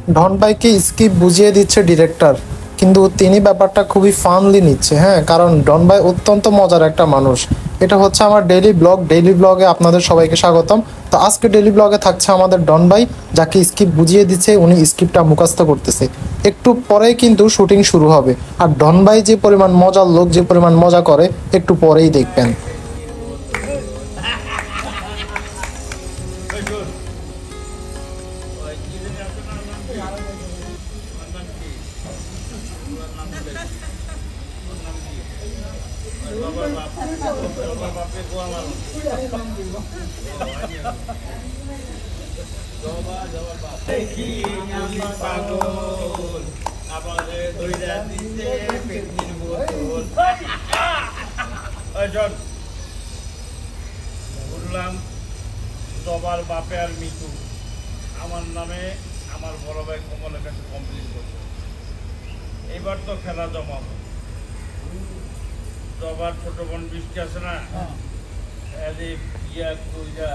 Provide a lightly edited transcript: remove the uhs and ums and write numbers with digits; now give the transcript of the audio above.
ডন ভাইকে স্কিপ বুঝিয়ে দিচ্ছে ডিরেক্টর, কিন্তু তিনি ব্যাপারটা খুবই ফানলি নিচ্ছে। হ্যাঁ, কারণ ডন ভাই অত্যন্ত মজার একটা মানুষ। এটা হচ্ছে আমার ডেইলি ব্লগ। ডেইলি ব্লগে আপনাদের সবাইকে স্বাগতম। তো আজকে ডেইলি ব্লগে থাকছে আমাদের ডন ভাই, যাকে স্কিপ বুঝিয়ে দিচ্ছে, উনি স্কিপটা মুখস্থ করতেছে। একটু পরেই কিন্তু শুটিং শুরু হবে। আর ডন ভাই যে পরিমাণ মজার লোক, যে পরিমাণ মজা করে, একটু পরেই দেখবেন। বললাম জবার বাপে আর মিতু আমার নামে আমার বড় ভাই কমলের কাছে কমপ্লেন করছে। এবার তো খেলা জমাবো। জবার ছোট বোন বৃষ্টি আছে না, ইয়া কইরা